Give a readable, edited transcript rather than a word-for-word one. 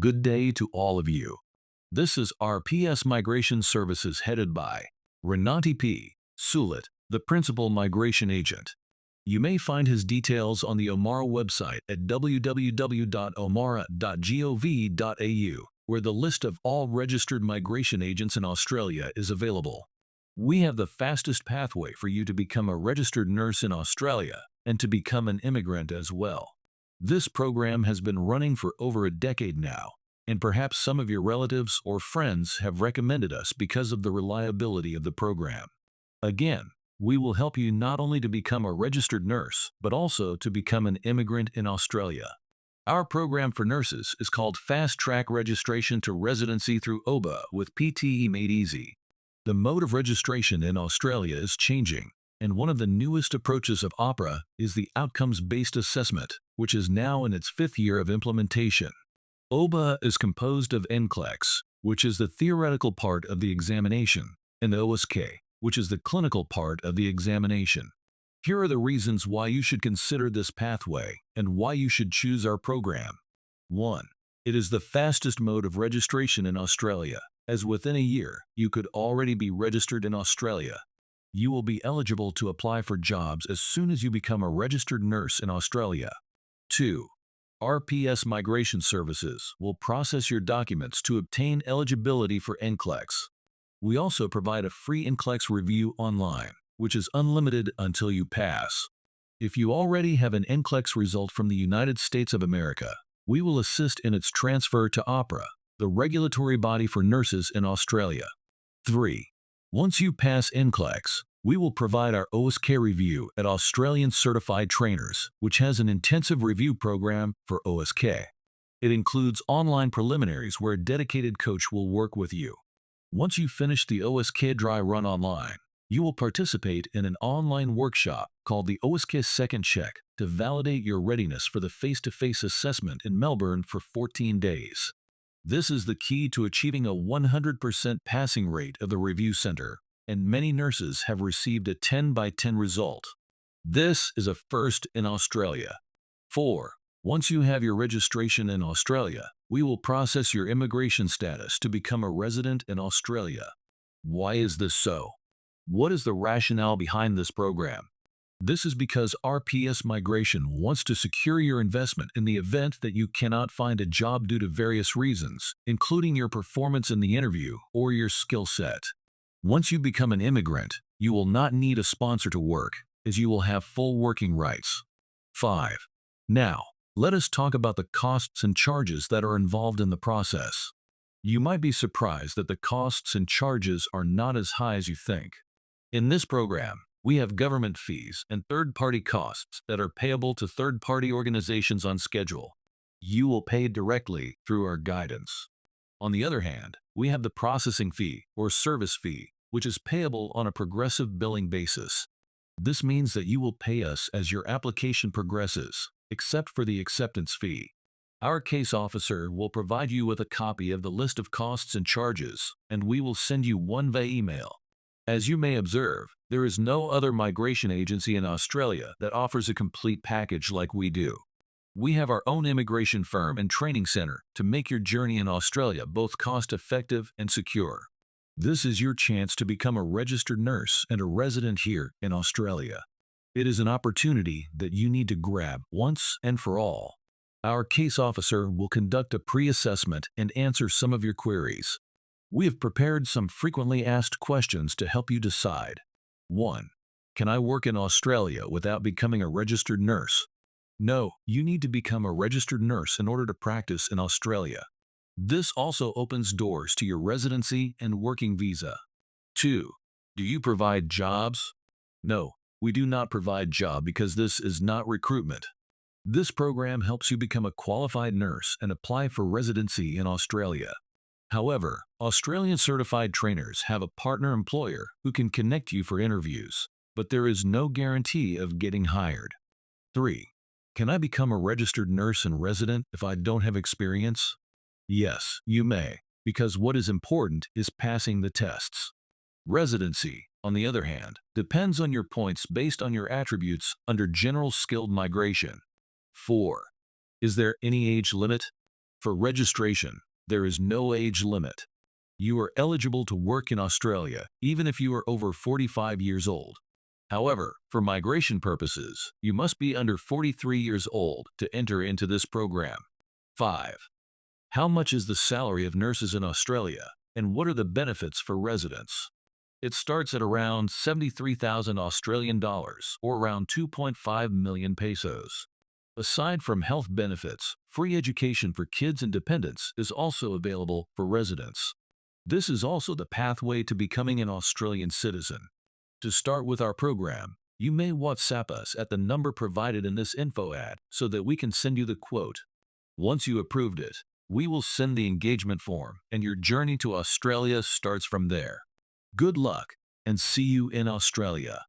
Good day to all of you. This is RPS Migration Services headed by Renati P. Sulit, the Principal Migration Agent. You may find his details on the Omara website at www.omara.gov.au, where the list of all registered migration agents in Australia is available. We have the fastest pathway for you to become a registered nurse in Australia and to become an immigrant as well. This program has been running for over a decade now, and perhaps some of your relatives or friends have recommended us because of the reliability of the program. Again, we will help you not only to become a registered nurse, but also to become an immigrant in Australia. Our program for nurses is called Fast Track Registration to Residency through OBA with PTE Made Easy. The mode of registration in Australia is changing, and one of the newest approaches of OPRA is the outcomes-based assessment, which is now in its 5th year of implementation. OBA is composed of NCLEX, which is the theoretical part of the examination, and OSK, which is the clinical part of the examination. Here are the reasons why you should consider this pathway and why you should choose our program. 1. It is the fastest mode of registration in Australia, as within a year you could already be registered in Australia. You will be eligible to apply for jobs as soon as you become a registered nurse in Australia. 2. RPS Migration Services will process your documents to obtain eligibility for NCLEX. We also provide a free NCLEX review online, which is unlimited until you pass. If you already have an NCLEX result from the United States of America, we will assist in its transfer to OPRA, the regulatory body for nurses in Australia. 3. Once you pass NCLEX, we will provide our OSK review at Australian Certified Trainers, which has an intensive review program for OSK. It includes online preliminaries where a dedicated coach will work with you. Once you finish the OSK dry run online, you will participate in an online workshop called the OSK Second Check to validate your readiness for the face-to-face assessment in Melbourne for 14 days. This is the key to achieving a 100% passing rate of the review center, and many nurses have received a 10 by 10 result. This is a first in Australia. 4. Once you have your registration in Australia, we will process your immigration status to become a resident in Australia. Why is this so? What is the rationale behind this program? This is because RPS Migration wants to secure your investment in the event that you cannot find a job due to various reasons, including your performance in the interview or your skill set. Once you become an immigrant, you will not need a sponsor to work, as you will have full working rights. 5. Now, let us talk about the costs and charges that are involved in the process. You might be surprised that the costs and charges are not as high as you think. In this program, we have government fees and third-party costs that are payable to third-party organizations on schedule. You will pay directly through our guidance. On the other hand, we have the processing fee or service fee, which is payable on a progressive billing basis. This means that you will pay us as your application progresses, except for the acceptance fee. Our case officer will provide you with a copy of the list of costs and charges, and we will send you one via email. As you may observe, there is no other migration agency in Australia that offers a complete package like we do. We have our own immigration firm and training center to make your journey in Australia both cost-effective and secure. This is your chance to become a registered nurse and a resident here in Australia. It is an opportunity that you need to grab once and for all. Our case officer will conduct a pre-assessment and answer some of your queries. We have prepared some frequently asked questions to help you decide. 1. Can I work in Australia without becoming a registered nurse? No, you need to become a registered nurse in order to practice in Australia. This also opens doors to your residency and working visa. 2. Do you provide jobs? No, we do not provide job because this is not recruitment. This program helps you become a qualified nurse and apply for residency in Australia. However, Australian certified trainers have a partner employer who can connect you for interviews, but there is no guarantee of getting hired. 3. Can I become a registered nurse and resident if I don't have experience? Yes, you may, because what is important is passing the tests. Residency, on the other hand, depends on your points based on your attributes under General Skilled Migration. 4. Is there any age limit? For registration, there is no age limit. You are eligible to work in Australia even if you are over 45 years old. However, for migration purposes, you must be under 43 years old to enter into this program. 5. How much is the salary of nurses in Australia, and what are the benefits for residents? It starts at around 73,000 Australian dollars, or around 2.5 million pesos. Aside from health benefits, free education for kids and dependents is also available for residents. This is also the pathway to becoming an Australian citizen. To start with our program, you may WhatsApp us at the number provided in this info ad so that we can send you the quote. Once you approved it, we will send the engagement form and your journey to Australia starts from there. Good luck and see you in Australia.